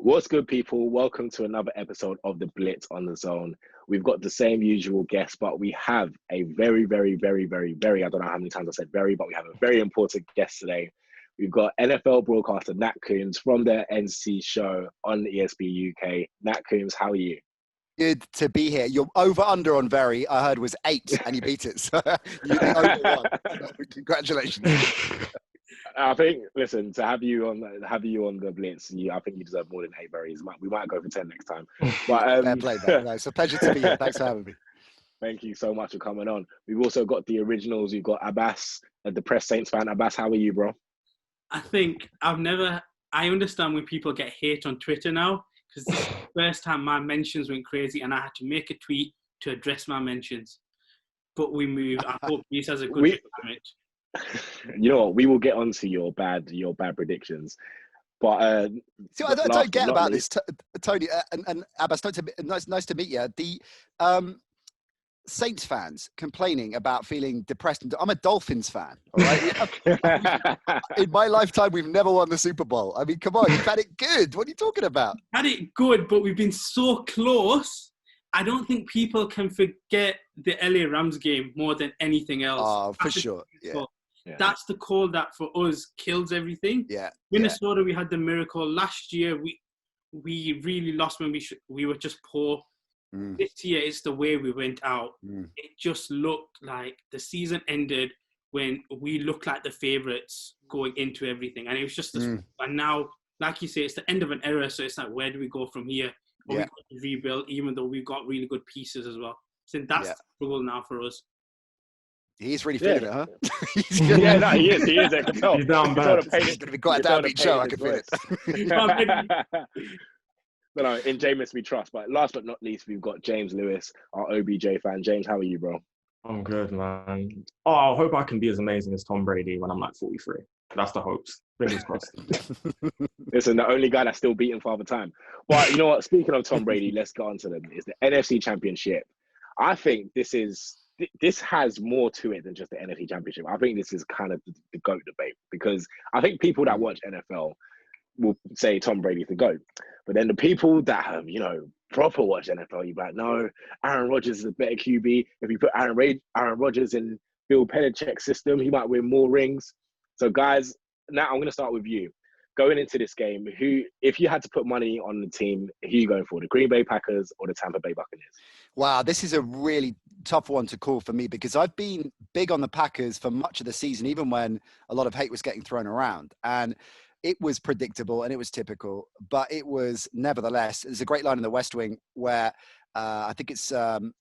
What's good, people? Welcome to another episode of The Blitz on the Zone. We've got the same usual guest, but we have a very, I don't know how many times I said very, but we have a very important guest today. We've got NFL broadcaster Nat COOMBS from the NC show on ESPN UK. Nat COOMBS, how are you? Good to be here. Your over-under on very, I heard, was 8, and you beat it. So you over 1. So congratulations. I think, listen, to have you on the Blitz, I think you deserve more than 8 berries. We might go for 10 next time. But fair play, man. No, it's a pleasure to be here. Thanks for having me. Thank you so much for coming on. We've also got the originals. We've got Abbas, the Press Saints fan. Abbas, how are you, bro? I think I understand when people get hate on Twitter now, because this is the first time my mentions went crazy and I had to make a tweet to address my mentions. But we moved. I hope this has a good damage. You know what? We will get onto your bad predictions, but see, I don't get about this, Toni and Abbas. Nice to meet you. The Saints fans complaining about feeling depressed. I'm a Dolphins fan. All right. In my lifetime, we've never won the Super Bowl. I mean, come on, you've had it good. What are you talking about? Had it good, but we've been so close. I don't think people can forget the LA Rams game more than anything else. Oh, for sure. Yeah. That's the call that for us kills everything. Yeah. Minnesota, we had the miracle. Last year, we really lost when we were just poor. This year, it's the way we went out. It just looked like the season ended when we looked like the favourites going into everything. And it was just this. And now, like you say, it's the end of an era. So it's like, where do we go from here? Or we got to rebuild, even though we've got really good pieces as well. So that's the struggle now for us. He's really feeling it, huh? He is. I can tell. He's down bad. He's going to be quite a downbeat show. I can feel it. No, in Jameis we trust. But last but not least, we've got James Lewis, our OBJ fan. James, how are you, bro? I'm good, man. Oh, I hope I can be as amazing as Tom Brady when I'm like 43. That's the hopes. Fingers crossed. Listen, the only guy that's still beating Father Time. But you know what? Speaking of Tom Brady, let's get on to them. It's the NFC Championship. I think this has more to it than just the NFC Championship. I think this is kind of the GOAT debate, because I think people that watch NFL will say Tom Brady's the GOAT. But then the people that have, proper watch NFL, you're like, no, Aaron Rodgers is a better QB. If you put Aaron Rodgers in Bill Belichick's system, he might win more rings. So guys, now I'm going to start with you. Going into this game, if you had to put money on the team, who are you going for, the Green Bay Packers or the Tampa Bay Buccaneers? Wow, this is a really tough one to call for me, because I've been big on the Packers for much of the season, even when a lot of hate was getting thrown around. And it was predictable and it was typical, but it was nevertheless, there's a great line in The West Wing where I think it's Martin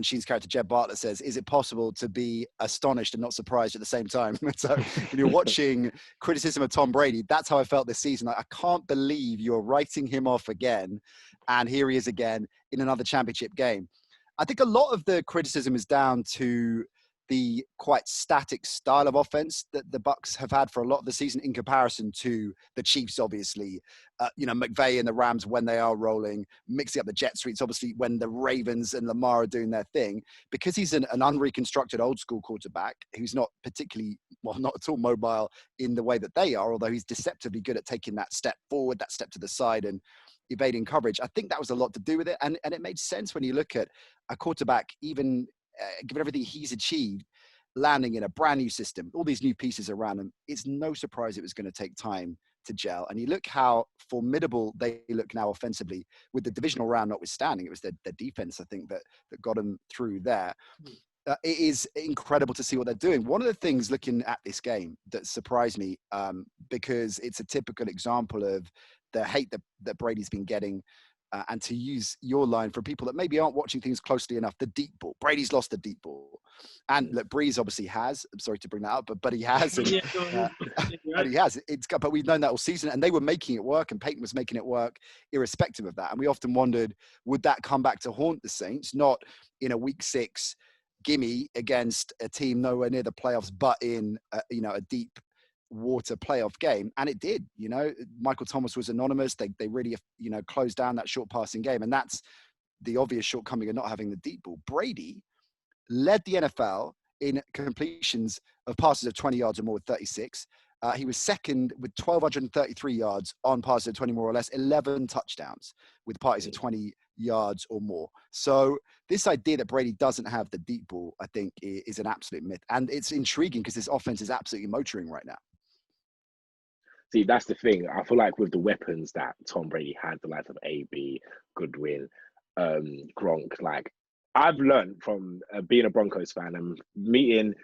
Sheen's character, Jeb Bartlett, says, is it possible to be astonished and not surprised at the same time? So when you're watching criticism of Tom Brady, that's how I felt this season. I can't believe you're writing him off again. And here he is again in another championship game. I think a lot of the criticism is down to the quite static style of offense that the Bucs have had for a lot of the season in comparison to the Chiefs, obviously. McVay and the Rams when they are rolling, mixing up the jet sweeps, obviously, when the Ravens and Lamar are doing their thing. Because he's an unreconstructed old school quarterback who's not particularly, not at all mobile in the way that they are, although he's deceptively good at taking that step forward, that step to the side and evading coverage. I think that was a lot to do with it. And it made sense when you look at a quarterback, even given everything he's achieved, landing in a brand new system, all these new pieces around him, it's no surprise it was going to take time to gel. And you look how formidable they look now offensively, with the divisional round notwithstanding. It was their defense, I think, that got them through there. It is incredible to see what they're doing. One of the things looking at this game that surprised me, because it's a typical example of the hate that Brady's been getting, and to use your line for people that maybe aren't watching things closely enough, the deep ball. Brady's lost the deep ball. And look, Brees obviously has. I'm sorry to bring that up, but he has. And, but he has. But we've known that all season, and they were making it work, and Peyton was making it work irrespective of that. And we often wondered, would that come back to haunt the Saints? Not in a week 6 gimme against a team nowhere near the playoffs, but in a deep water playoff game. And it did. Michael Thomas was anonymous. They really closed down that short passing game, and that's the obvious shortcoming of not having the deep ball. Brady led the NFL in completions of passes of 20 yards or more with 36, He was second with 1,233 yards on passes of 20 more or less, 11 touchdowns with parties of 20 yards or more. So this idea that Brady doesn't have the deep ball, I think, is an absolute myth. And it's intriguing because this offense is absolutely motoring right now. See, that's the thing. I feel like with the weapons that Tom Brady had, the likes of AB, Goodwin, Gronk, like I've learned from being a Broncos fan and meeting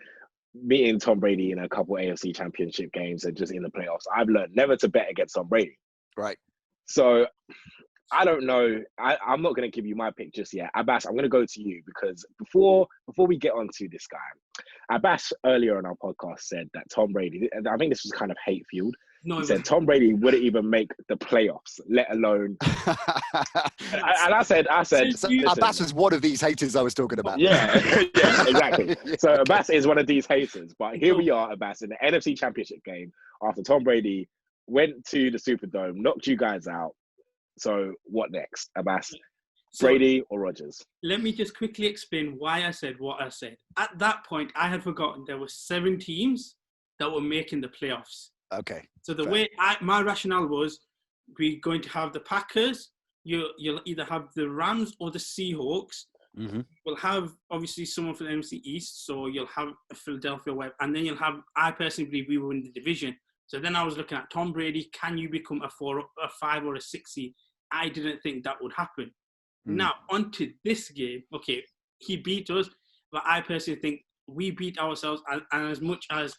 Tom Brady in a couple AFC championship games and just in the playoffs, I've learned never to bet against Tom Brady. Right. So I don't know. I'm not going to give you my pick just yet. Abbas, I'm going to go to you because before we get on to this guy, Abbas earlier on our podcast said that Tom Brady, and I think this was kind of hate-fueled, he said Tom Brady wouldn't even make the playoffs, let alone. and I said, Abbas was one of these haters I was talking about. Yeah, yeah, exactly. So Abbas is one of these haters, but here we are, Abbas, in the NFC Championship game after Tom Brady went to the Superdome, knocked you guys out. So what next, Abbas? Brady or Rodgers? Let me just quickly explain why I said what I said. At that point, I had forgotten there were 7 teams that were making the playoffs. Okay. So the way my rationale was, we're going to have the Packers. You'll either have the Rams or the Seahawks. Mm-hmm. We'll have obviously someone from the NFC East, so you'll have a Philadelphia Web, and then you'll have. I personally believe we will win the division. So then I was looking at Tom Brady. Can you become a 4, a 5, or a 6 seed? I didn't think that would happen. Now onto this game. Okay, he beat us, but I personally think we beat ourselves. And as much as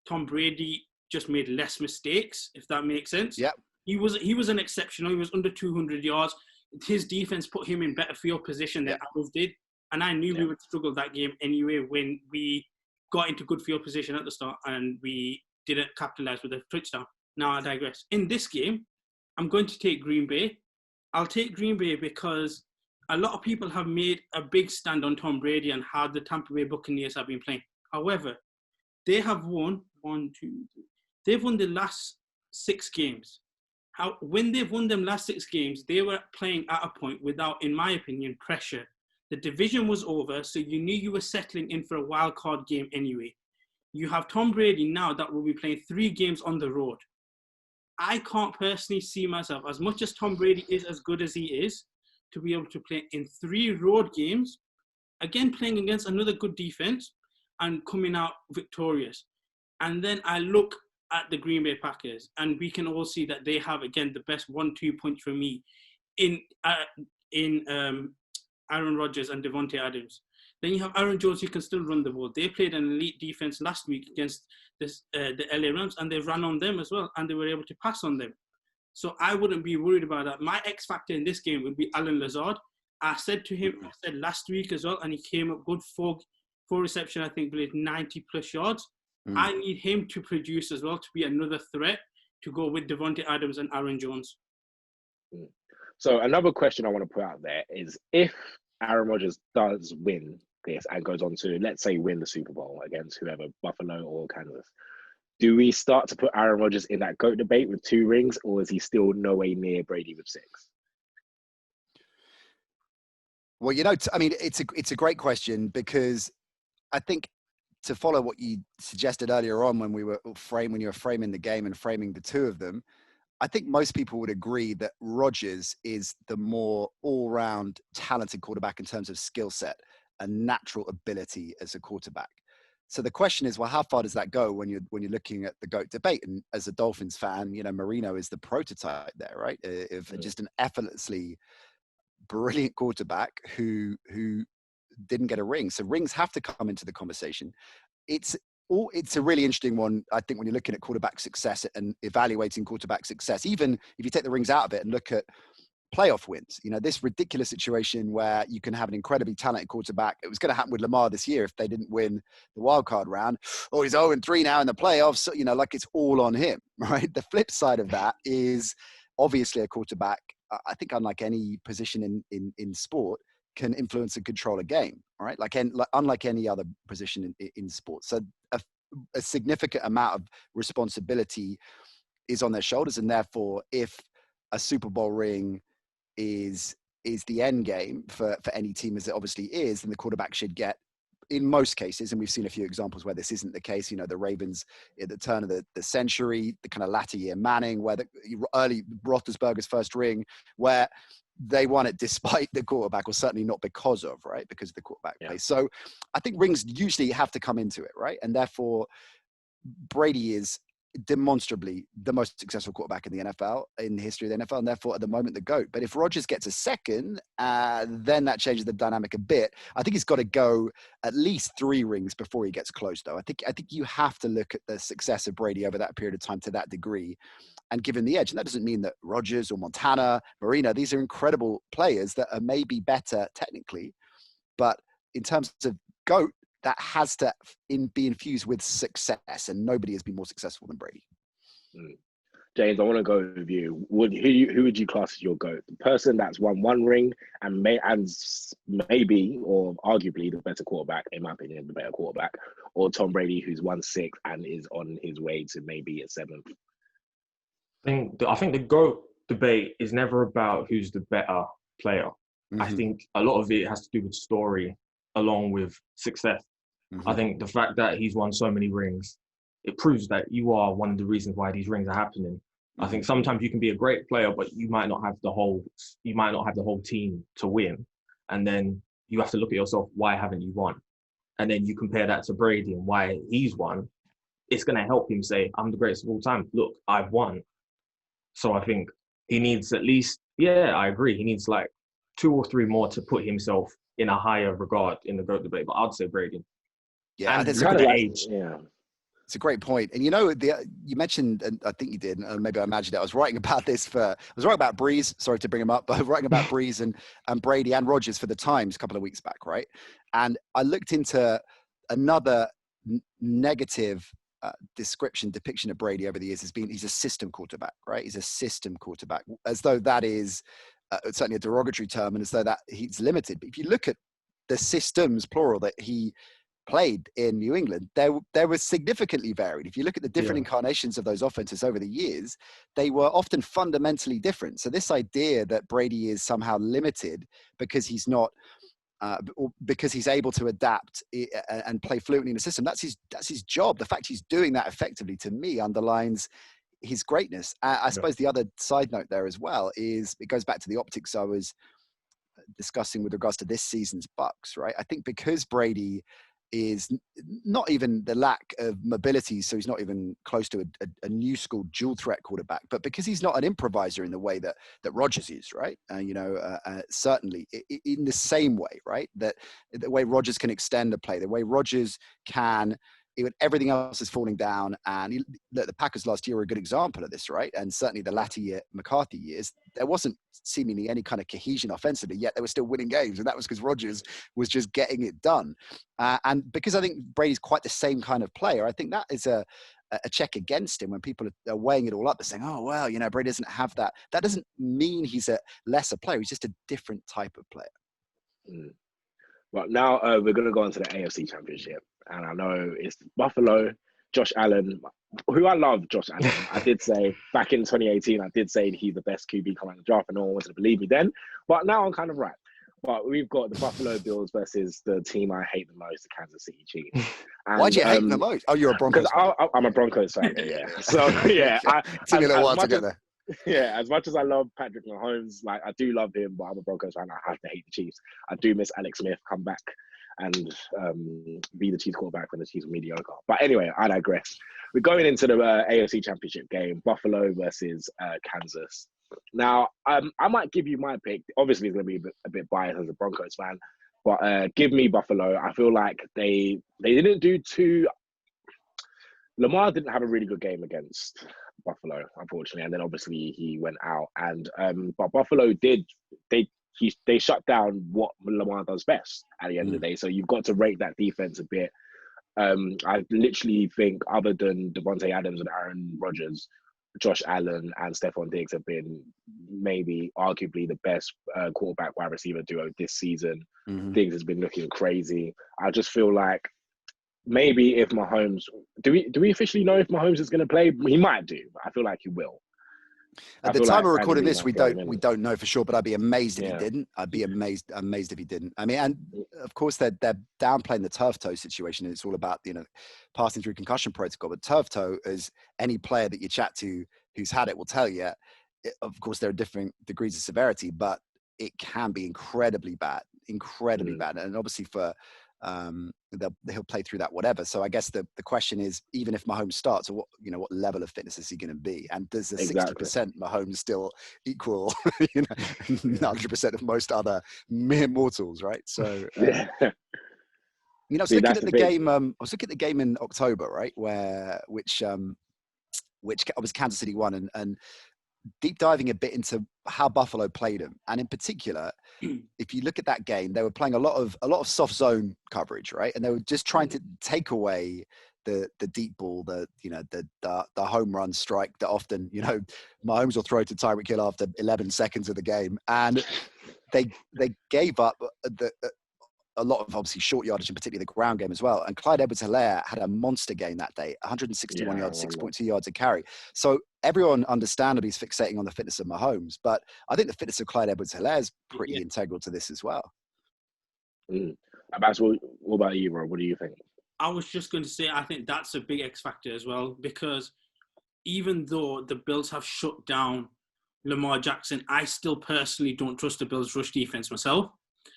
Tom Brady just made less mistakes, if that makes sense. Yeah. He was an exceptional. He was under 200 yards. His defense put him in better field position than ours did. And I knew we would struggle that game anyway when we got into good field position at the start and we didn't capitalize with a touchdown. Now I digress. In this game, I'm going to take Green Bay. I'll take Green Bay because a lot of people have made a big stand on Tom Brady and how the Tampa Bay Buccaneers have been playing. However, they have won they've won the last 6 games. When they've won them last 6 games, they were playing at a point without, in my opinion, pressure. The division was over, so you knew you were settling in for a wild card game anyway. You have Tom Brady now that will be playing 3 games on the road. I can't personally see myself, as much as Tom Brady is as good as he is, to be able to play in 3 road games, again playing against another good defense and coming out victorious. And then I look at the Green Bay Packers, and we can all see that they have, again, the best 1-2 punch for me in Aaron Rodgers and Devontae Adams. Then you have Aaron Jones, who can still run the ball. They played an elite defense last week against the LA Rams, and they ran on them as well, and they were able to pass on them. So I wouldn't be worried about that. My X factor in this game would be Alan Lazard. I said to him, I said last week as well, and he came up good 4 reception, I think, believe 90+ yards. I need him to produce as well, to be another threat to go with Devontae Adams and Aaron Jones. So another question I want to put out there is, if Aaron Rodgers does win this and goes on to, let's say, win the Super Bowl against whoever, Buffalo or Kansas, do we start to put Aaron Rodgers in that GOAT debate with 2 rings, or is he still no way near Brady with 6? Well, I mean, it's a great question, because I think, to follow what you suggested earlier on when you were framing the game and framing the 2 of them, I think most people would agree that Rodgers is the more all-round talented quarterback in terms of skill set and natural ability as a quarterback. So the question is, well, how far does that go when you're looking at the GOAT debate? And as a Dolphins fan, Marino is the prototype there, right? Of just an effortlessly brilliant quarterback who didn't get a ring. So rings have to come into the conversation. It's a really interesting one, I think, when you're looking at quarterback success and evaluating quarterback success, even if you take the rings out of it and look at playoff wins. This ridiculous situation where you can have an incredibly talented quarterback. It was going to happen with Lamar this year if they didn't win the wild card round. Oh, he's 0-3 now in the playoffs. So, like it's all on him, right? The flip side of that is obviously a quarterback, I think, unlike any position in sport, can influence and control a game, all right? Unlike any other position in sports. So a significant amount of responsibility is on their shoulders, and therefore, if a Super Bowl ring is the end game for any team, as it obviously is, then the quarterback should get in most cases, and we've seen a few examples where this isn't the case, you know, the Ravens at the turn of the century, the kind of latter year Manning, where the early Roethlisberger's first ring, where they won it despite the quarterback, or certainly not because of, right? Because of the quarterback play. So I think rings usually have to come into it, right? And therefore, Brady is demonstrably the most successful quarterback in the NFL, in the history of the NFL, and therefore at the moment the GOAT. But if Rodgers gets a second, then that changes the dynamic a bit. I think he's got to go at least 3 rings before he gets close, though. I think you have to look at the success of Brady over that period of time to that degree and give him the edge. And that doesn't mean that Rodgers or Montana, Marino, these are incredible players that are maybe better technically, but in terms of GOAT, that has to be infused with success, and nobody has been more successful than Brady. James, I want to go with you. Who would you class as your GOAT? The person that's won 1 ring and maybe or arguably the better quarterback, in my opinion, the better quarterback, or Tom Brady, who's won 6 and is on his way to maybe a 7th? I think the GOAT debate is never about who's the better player. I think a lot of it has to do with story along with success. I think the fact that he's won so many rings, it proves that you are one of the reasons why these rings are happening. I think sometimes you can be a great player, but you might not have the whole team to win. And then you have to look at yourself, why haven't you won? And then you compare that to Brady and why he's won. It's going to help him say, I'm the greatest of all time. Look, I've won. So I think he needs at least, I agree. He needs like 2 or 3 more to put himself in a higher regard in the GOAT debate. But I'd say Brady. Yeah, and that's look at the like, age. Yeah. It's a great point. And you know, you mentioned, and I think you did, and maybe I imagined it, I was writing about Brees, sorry to bring him up, but I was writing about Brees and Brady and Rodgers for the Times a couple of weeks back, right? And I looked into another negative depiction of Brady over the years has been he's a system quarterback, right? He's a system quarterback, as though that is certainly a derogatory term, and as though that he's limited. But if you look at the systems, plural, that he played in New England, there was significantly varied. If you look at the different incarnations of those offenses over the years, they were often fundamentally different. So this idea that Brady is somehow limited because he's not, because he's able to adapt and play fluently in the system, that's his job. The fact he's doing that effectively, to me, underlines his greatness. I suppose the other side note there as well is it goes back to the optics I was discussing with regards to this season's Bucs, right? I think because Brady is not even the lack of mobility, so he's not even close to a new school dual threat quarterback, but because he's not an improviser in the way that Rodgers is, right? Certainly in the same way, right? That the way Rodgers can extend a play, the way Rodgers can, everything else is falling down. And the Packers last year were a good example of this, right? And certainly the latter year McCarthy years, there wasn't seemingly any kind of cohesion offensively, yet they were still winning games. And that was because Rodgers was just getting it done. And because I think Brady's quite the same kind of player, I think that is a check against him when people are weighing it all up. They're saying, oh, well, Brady doesn't have that. That doesn't mean he's a lesser player. He's just a different type of player. Well, now we're going to go on to the AFC Championship. And I know it's Buffalo, Josh Allen, who I love, Josh Allen. I did say back in 2018, I did say he's the best QB coming out of the draft, and no one wanted to believe me then. But now I'm kind of right. But we've got the Buffalo Bills versus the team I hate the most, the Kansas City Chiefs. Why do you hate them the most? Oh, you're a Broncos fan. I'm a Broncos fan, yeah. So, yeah. It took me a little while to get there. Yeah, as much as I love Patrick Mahomes, like I do love him, but I'm a Broncos fan. I have to hate the Chiefs. I do miss Alex Smith come back and be the Chiefs quarterback when the Chiefs were mediocre. But anyway, I digress. We're going into the AFC Championship game, Buffalo versus Kansas. Now, I might give you my pick. Obviously, it's going to be a bit biased as a Broncos fan, but give me Buffalo. I feel like they didn't do too. Lamar didn't have a really good game against Buffalo, unfortunately, and then obviously he went out. And but Buffalo did. They shut down what Lamar does best at the end of the day. So you've got to rate that defense a bit. I literally think other than Devontae Adams and Aaron Rodgers, Josh Allen and Stephon Diggs have been maybe arguably the best quarterback wide receiver duo this season. Diggs has been looking crazy. I just feel like maybe if Mahomes, do we officially know if Mahomes is going to play? He might do. I feel like he will. At the time of recording this, we minutes. don't know for sure, but I'd be amazed if he Yeah. didn't. I'd be amazed if he didn't. I mean, and of course they're downplaying the turf toe situation, and it's all about passing through concussion protocol. But turf toe, as any player that you chat to who's had it will tell you, of course there are different degrees of severity, but it can be incredibly bad, and obviously for he'll play through that whatever. So I guess the question is, even if Mahomes starts, what level of fitness is he going to be, and does the 60% Mahomes still equal 100% of most other mere mortals, right? So I was looking at the game. I was looking at the game in October, right, which was Kansas City won, and deep diving a bit into how Buffalo played them, and in particular, if you look at that game, they were playing a lot of soft zone coverage, right? And they were just trying to take away the deep ball, the home run strike that often Mahomes will throw to Tyreek Hill after 11 seconds of the game, and they gave up a lot of obviously short yardage, and particularly the ground game as well. And Clyde Edwards-Helaire had a monster game that day, 161 yards, 6.2 yards a carry. So everyone understandably is fixating on the fitness of Mahomes, but I think the fitness of Clyde Edwards-Helaire is pretty integral to this as well. Abbas, what about you, bro? What do you think? I was just going to say, I think that's a big X factor as well, because even though the Bills have shut down Lamar Jackson, I still personally don't trust the Bills' rush defense myself.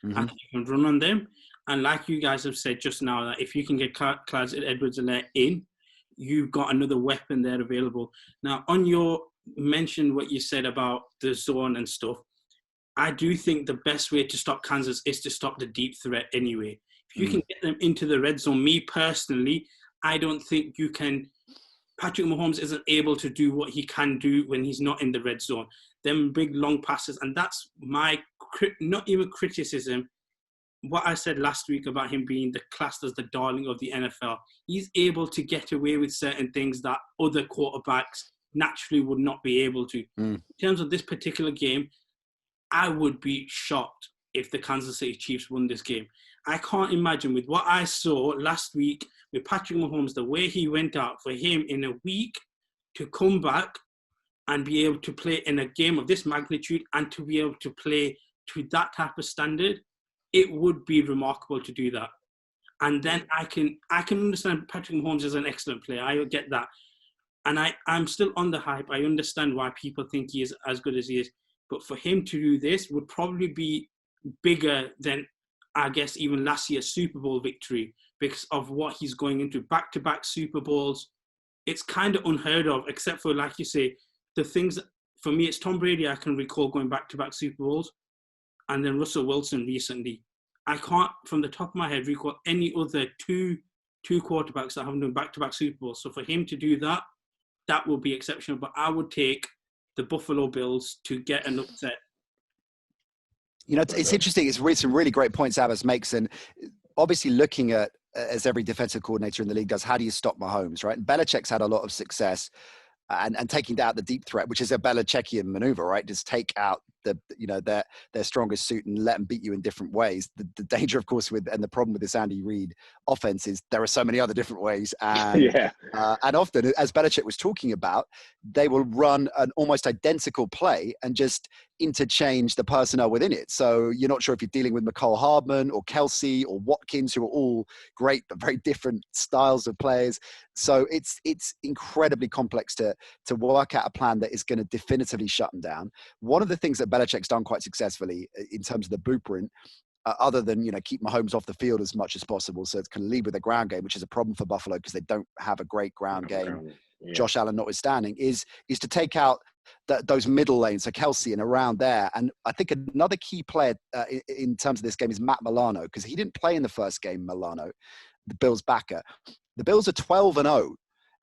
I think you can run on them. And like you guys have said just now, that if you can get Clyde Edwards-Helaire in, you've got another weapon there available. Now, on your mention what you said about the zone and stuff, I do think the best way to stop Kansas is to stop the deep threat anyway. If you can get them into the red zone, me personally, I don't think you can. Patrick Mahomes isn't able to do what he can do when he's not in the red zone. Them big long passes, and that's my not even criticism. What I said last week about him being classed as the darling of the NFL, he's able to get away with certain things that other quarterbacks naturally would not be able to. In terms of this particular game, I would be shocked if the Kansas City Chiefs won this game. I can't imagine, with what I saw last week with Patrick Mahomes, the way he went out, for him in a week to come back and be able to play in a game of this magnitude and to be able to play to that type of standard, it would be remarkable to do that. And then I can understand Patrick Mahomes is an excellent player. I get that. And I'm still on the hype. I understand why people think he is as good as he is. But for him to do this would probably be bigger than, I guess, even last year's Super Bowl victory, because of what he's going into. Back-to-back Super Bowls. It's kind of unheard of, except for, like you say, the things, for me, it's Tom Brady I can recall going back-to-back Super Bowls, and then Russell Wilson recently. I can't, from the top of my head, recall any other two quarterbacks that haven't done back-to-back Super Bowls. So for him to do that, that would be exceptional. But I would take the Buffalo Bills to get an upset. It's interesting. It's really, some really great points Abbas makes. And obviously looking at, as every defensive coordinator in the league does, how do you stop Mahomes, right? And Belichick's had a lot of success and taking out the deep threat, which is a Belichickian maneuver, right? Just take out their strongest suit and let them beat you in different ways. The danger, of course, and the problem with this Andy Reid offense is there are so many other different ways. And, and often, as Belichick was talking about, they will run an almost identical play and just interchange the personnel within it. So you're not sure if you're dealing with McCall Hardman or Kelsey or Watkins, who are all great, but very different styles of players. So it's incredibly complex to work out a plan that is going to definitively shut them down. One of the things that Belichick's done quite successfully in terms of the blueprint, other than keep Mahomes off the field as much as possible, so it can lead with a ground game, which is a problem for Buffalo because they don't have a great ground game. Josh Allen notwithstanding, is to take out those middle lanes, so Kelsey and around there. And I think another key player in terms of this game is Matt Milano, because he didn't play in the first game. Milano, the Bills' backer. The Bills are 12-0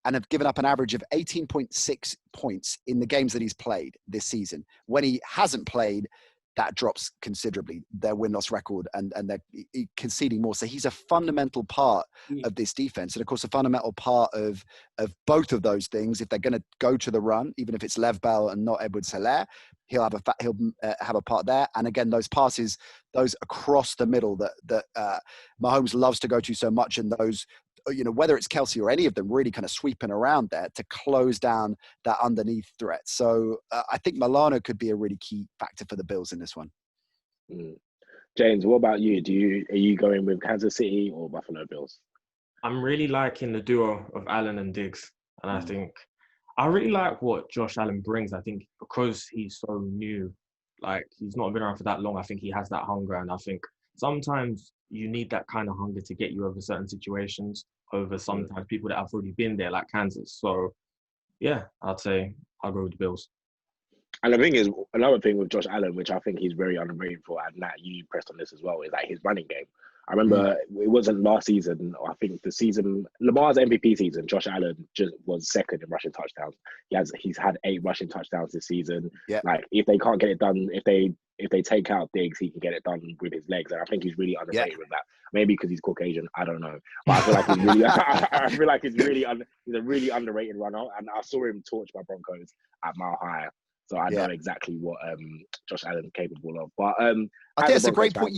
and have given up an average of 18.6 points in the games that he's played this season. When he hasn't played, that drops considerably, their win-loss record, and they're conceding more. So he's a fundamental part of this defense. And of course, a fundamental part of both of those things, if they're going to go to the run, even if it's Lev Bell and not Edwards-Helaire, he'll have a part there. And again, those passes, those across the middle that Mahomes loves to go to so much, and those whether it's Kelsey or any of them, really kind of sweeping around there to close down that underneath threat. So I think Milano could be a really key factor for the Bills in this one. James, what about you? Are you going with Kansas City or Buffalo Bills? I'm really liking the duo of Allen and Diggs. And I think I really like what Josh Allen brings. I think because he's so new, like he's not been around for that long, I think he has that hunger. And I think sometimes you need that kind of hunger to get you over certain situations, over sometimes people that have already been there, like Kansas. So, yeah, I'd say I'll go with the Bills. And the thing is, another thing with Josh Allen, which I think he's very underrated for, and Nat, you pressed on this as well, is like his running game. I remember it wasn't last season, or I think the season, Lamar's MVP season, Josh Allen just was second in rushing touchdowns. He's had 8 rushing touchdowns this season. Yeah. Like if they can't get it done, if they take out Diggs, he can get it done with his legs. And I think he's really underrated with that. Maybe because he's Caucasian, I don't know. But I feel like he's really, he's a really underrated runner. And I saw him torch my Broncos at Mile High. So I know exactly what Josh Allen's capable of. But I think it's a great point.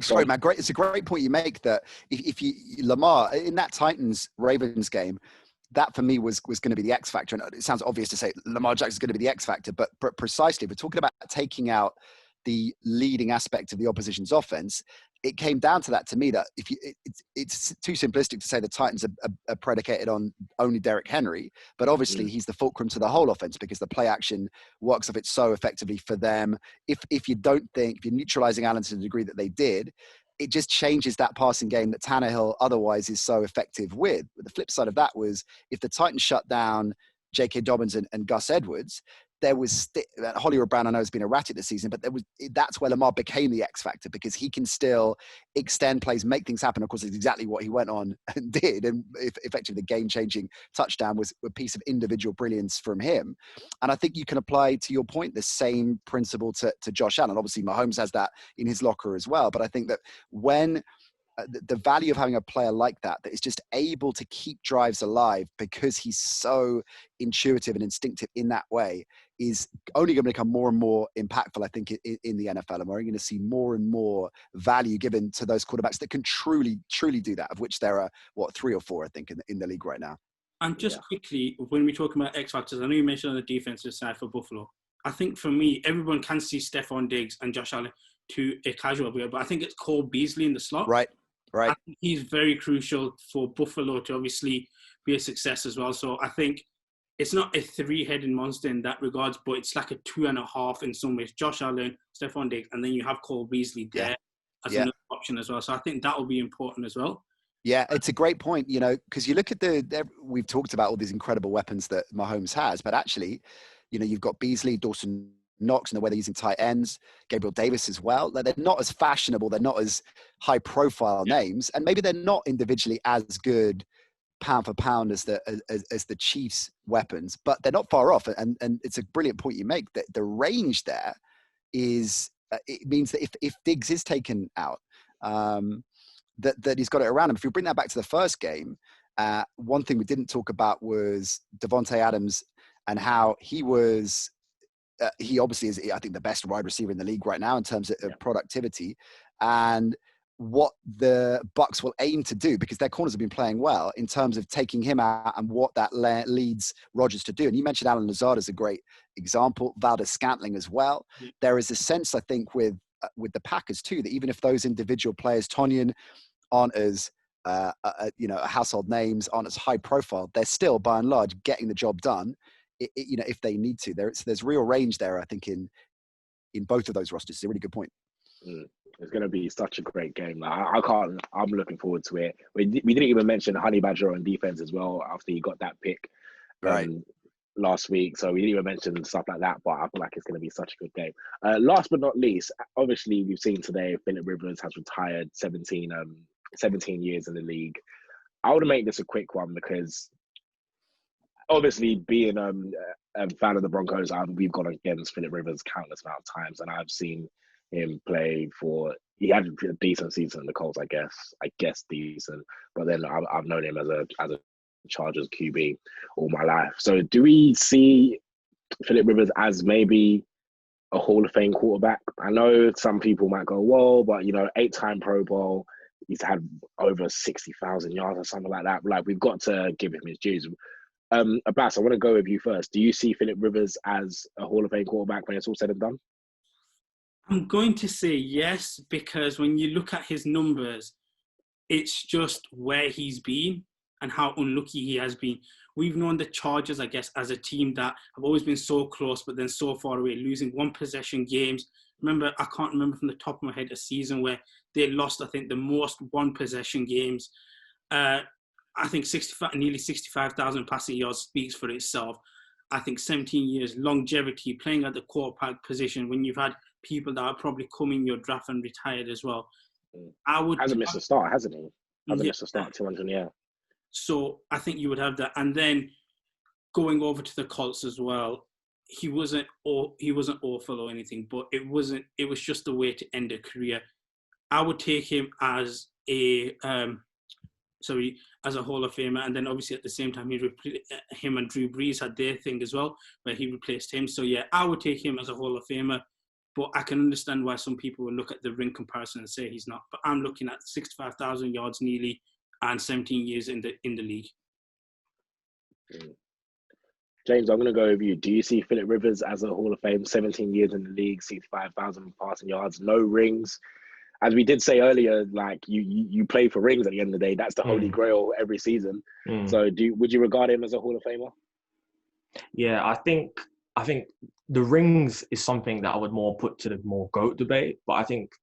Sorry, man. It's a great point you make that if you Lamar in that Titans-Ravens game, that for me was going to be the X factor. And it sounds obvious to say Lamar Jackson's going to be the X factor, but precisely, we're talking about taking out the leading aspect of the opposition's offense. It came down to that to me that it's too simplistic to say the Titans are predicated on only Derrick Henry, but obviously he's the fulcrum to the whole offense because the play action works of it so effectively for them. If you're neutralizing Allen to the degree that they did, it just changes that passing game that Tannehill otherwise is so effective with. But the flip side of that was if the Titans shut down J.K. Dobbins and Gus Edwards, there was Hollywood Brown, I know, has been erratic this season, but that's where Lamar became the X factor because he can still extend plays, make things happen. Of course, it's exactly what he went on and did. And effectively, the game-changing touchdown was a piece of individual brilliance from him. And I think you can apply, to your point, the same principle to Josh Allen. Obviously, Mahomes has that in his locker as well. But I think that when the value of having a player like that is just able to keep drives alive because he's so intuitive and instinctive in that way is only going to become more and more impactful, I think, in the NFL. And we're going to see more and more value given to those quarterbacks that can truly do that, of which there are, 3 or 4, I think, in the league right now. And just quickly, when we talk about X factors, I know you mentioned on the defensive side for Buffalo. I think for me, everyone can see Stephon Diggs and Josh Allen to a casual player, but I think it's Cole Beasley in the slot. Right. I think he's very crucial for Buffalo to obviously be a success as well. So I think it's not a 3-headed monster in that regards, but it's like a 2.5 in some ways. Josh Allen, Stephon Diggs, and then you have Cole Beasley there as another option as well. So I think that will be important as well. Yeah, it's a great point, because you look at we've talked about all these incredible weapons that Mahomes has, but actually, you've got Beasley, Dawson Knox, and the way they're using tight ends, Gabriel Davis as well. They're not as fashionable. They're not as high profile names. And maybe they're not individually as good pound for pound as the Chiefs weapons, but they're not far off. And it's a brilliant point you make that the range there is, it means that if Diggs is taken out, that he's got it around him. If you bring that back to the first game, one thing we didn't talk about was Devontae Adams and how he was, he obviously is, I think, the best wide receiver in the league right now in terms of productivity, and what the Bucs will aim to do, because their corners have been playing well, in terms of taking him out and what that leads Rodgers to do. And you mentioned Allen Lazard as a great example, Valdez-Scantling as well. There is a sense, I think, with the Packers too, that even if those individual players, Tonyan, aren't as household names, aren't as high profile, they're still by and large getting the job done. If they need to, there's real range there, I think, in both of those rosters. It's a really good point. It's going to be such a great game. I'm looking forward to it. We didn't even mention Honey Badger on defense as well after he got that pick last week. So we didn't even mention stuff like that, but I feel like it's going to be such a good game. Last but not least, obviously we've seen today Philip Rivers has retired 17 years in the league. I would make this a quick one because obviously, being a fan of the Broncos, we've gone against Philip Rivers countless amount of times, and I've seen him play he had a decent season in the Colts, I guess decent, but then I've known him as a Chargers QB all my life. So do we see Philip Rivers as maybe a Hall of Fame quarterback? I know some people might go, whoa, but 8-time Pro Bowl, he's had over 60,000 yards or something like that. Like, we've got to give him his dues. Abbas, I want to go with you first. Do you see Philip Rivers as a Hall of Fame quarterback when it's all said and done? I'm going to say yes, because when you look at his numbers, it's just where he's been and how unlucky he has been. We've known the Chargers, I guess, as a team that have always been so close, but then so far away, losing one possession games. Remember, I can't remember from the top of my head a season where they lost, I think, the most one possession games. I think nearly 65,000 passing yards speaks for itself. I think 17 years longevity, playing at the quarterback position when you've had people that are probably coming your draft and retired as well. Hasn't missed a start, hasn't he? Hasn't missed a start, 200, yeah. So I think you would have that. And then going over to the Colts as well, he wasn't awful or anything, but it was just a way to end a career. I would take him as a Hall of Famer, and then obviously at the same time him and Drew Brees had their thing as well, where he replaced him. So yeah, I would take him as a Hall of Famer, but I can understand why some people will look at the ring comparison and say he's not. But I'm looking at 65,000 yards nearly and 17 years in the league. James, I'm going to go with you. Do you see Philip Rivers as a Hall of Fame? 17 years in the league, 65,000 passing yards, no rings. As we did say earlier, like you play for rings at the end of the day. That's the holy grail every season. So would you regard him as a Hall of Famer? Yeah, I think the rings is something that I would more put to the more GOAT debate. But I think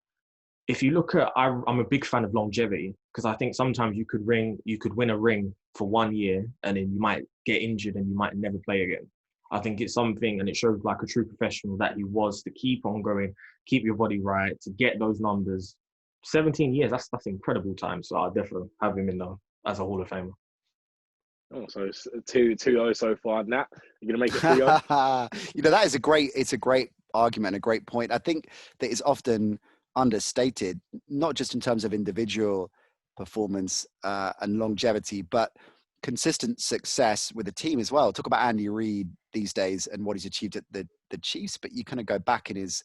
if you look at, I'm a big fan of longevity, because I think sometimes you could win a ring for 1 year and then you might get injured and you might never play again. I think it's something, and it shows like a true professional that he was, to keep on going, keep your body right, to get those numbers. 17 years, that's incredible time. So I'll definitely have him in as a Hall of Famer. Oh, so it's 2-0 so far. Nat, you're going to make it 3-0? That is a great argument, a great point. I think that is often understated, not just in terms of individual performance and longevity, but consistent success with the team as well. Talk about Andy Reid these days and what he's achieved at the Chiefs, but you kind of go back in his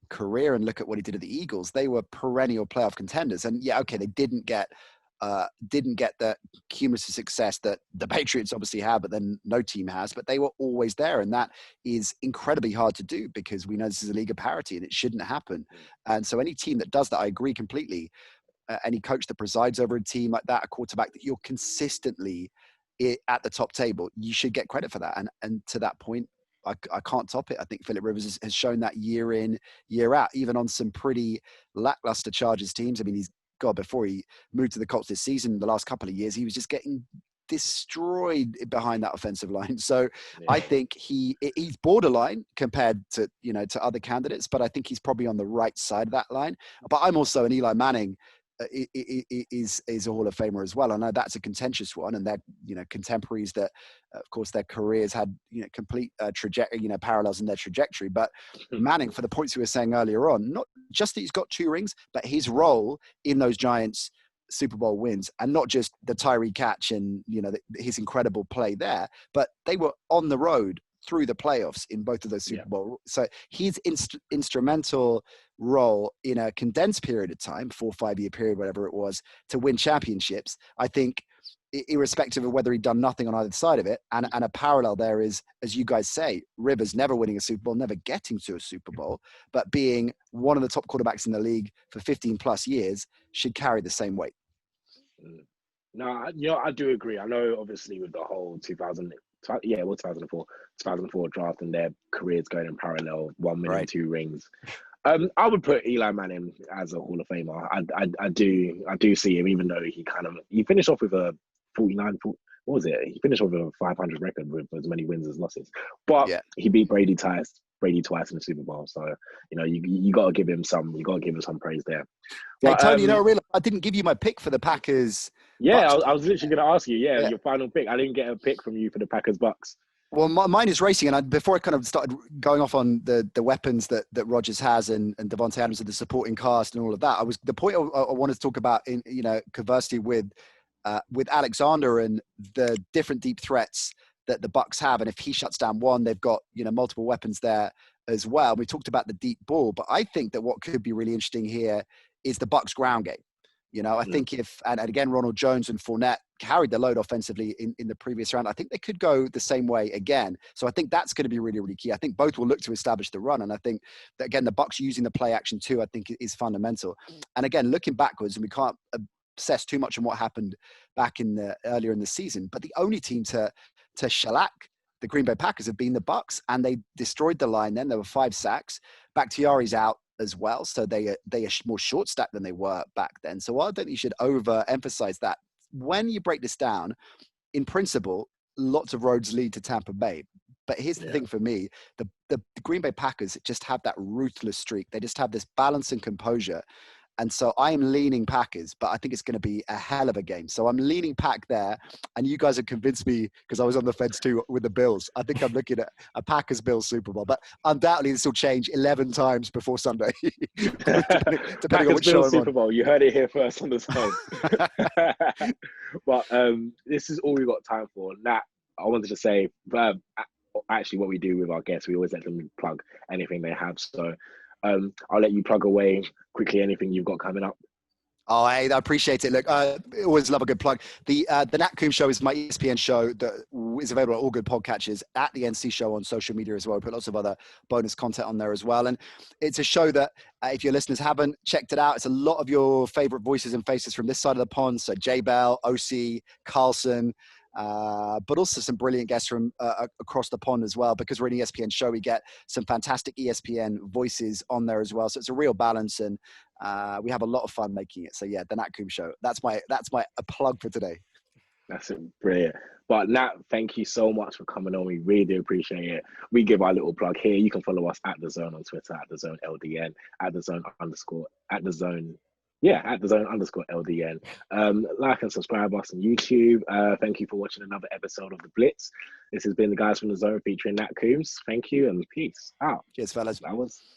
career and look at what he did at the Eagles. They were perennial playoff contenders, and yeah, okay, they didn't get the cumulative success that the Patriots obviously have, but then no team has, but they were always there. And that is incredibly hard to do, because we know this is a league of parity and it shouldn't happen. And so any team that does that, I agree completely. Any coach that presides over a team like that, a quarterback that you're consistently at the top table, you should get credit for that. And to that point, I can't top it. I think Philip Rivers has shown that year in, year out, even on some pretty lackluster Chargers teams. I mean, before he moved to the Colts this season, the last couple of years, he was just getting destroyed behind that offensive line. So yeah. I think he's borderline compared to other candidates, but I think he's probably on the right side of that line. But I'm also an Eli Manning is a Hall of Famer as well. I know that's a contentious one, and they're contemporaries that, of course, their careers had complete parallels in their trajectory. But Manning, for the points we were saying earlier on, not just that he's got 2 rings, but his role in those Giants Super Bowl wins, and not just the Tyree catch and his incredible play there, but they were on the road through the playoffs in both of those Super Bowl. So his instrumental role in a condensed period of time, 4 or 5 year period, whatever it was, to win championships, I think, irrespective of whether he'd done nothing on either side of it, and a parallel there is, as you guys say, Rivers never winning a Super Bowl, never getting to a Super Bowl, but being one of the top quarterbacks in the league for 15 plus years should carry the same weight. No, I do agree. I know, obviously, with the whole 2004 draft and their careers going in parallel, 1 million, right. 2 rings. I would put Eli Manning as a Hall of Famer. I do see him, even though he finished off with a 49. What was it? He finished off with a 500 record with as many wins as losses. But he beat Brady twice in the Super Bowl. So you got to give him some. You got to give him some praise there. But, hey Tony, I didn't give you my pick for the Packers. Yeah, I was literally going to ask you. Yeah, your final pick. I didn't get a pick from you for the Packers Bucks. Well, mine is racing, and before I kind of started going off on the weapons that Rodgers has and Devontae Adams and the supporting cast and all of that, the point I wanted to talk about in conversely with Alexander and the different deep threats that the Bucs have, and if he shuts down one, they've got multiple weapons there as well. We talked about the deep ball, but I think that what could be really interesting here is the Bucs ground game. You know, I think and again, Ronald Jones and Fournette carried the load offensively in the previous round. I think they could go the same way again. So I think that's going to be really, really key. I think both will look to establish the run. And I think that, again, the Bucs using the play action too, I think is fundamental. And again, looking backwards, and we can't obsess too much on what happened back earlier in the season, but the only team to shellac the Green Bay Packers have been the Bucs, and they destroyed the line. Then there were 5 sacks. Bakhtiari's out as well, so they are more short stacked than they were back then. So I don't think you should overemphasize that. When you break this down, in principle, lots of roads lead to Tampa Bay. But here's the thing for me: the Green Bay Packers just have that ruthless streak. They just have this balance and composure. And so I am leaning Packers, but I think it's going to be a hell of a game. So I'm leaning Pack there. And you guys have convinced me, because I was on the fence too with the Bills. I think I'm looking at a Packers-Bills Super Bowl. But undoubtedly, this will change 11 times before Sunday. depending on which show I'm Super on. Bowl. You heard it here first on the zone. But this is all we've got time for. Nat, I wanted to say, actually, what we do with our guests, we always let them plug anything they have. So I'll let you plug away quickly anything you've got coming up. Oh, hey, I appreciate it. Look, I always love a good plug. The NAT COOMBS show is my ESPN show that is available on all good podcatchers, at the NC show on social media as well. We put lots of other bonus content on there as well. And it's a show that, if your listeners haven't checked it out, it's a lot of your favorite voices and faces from this side of the pond. So J Bell, OC, Carlson, but also some brilliant guests from across the pond as well. Because we're an ESPN show, we get some fantastic ESPN voices on there as well. So it's a real balance, and we have a lot of fun making it. So yeah, the Nat COOMBS show. That's my a plug for today. That's it, brilliant. But Nat, thank you so much for coming on. We really do appreciate it. We give our little plug here. You can follow us at the Zone on Twitter, at the Zone LDN, at the Zone _LDN. Like and subscribe us on YouTube. Thank you for watching another episode of The Blitz. This has been the guys from the Zone featuring Nat COOMBS. Thank you and peace out. Cheers, fellas. That was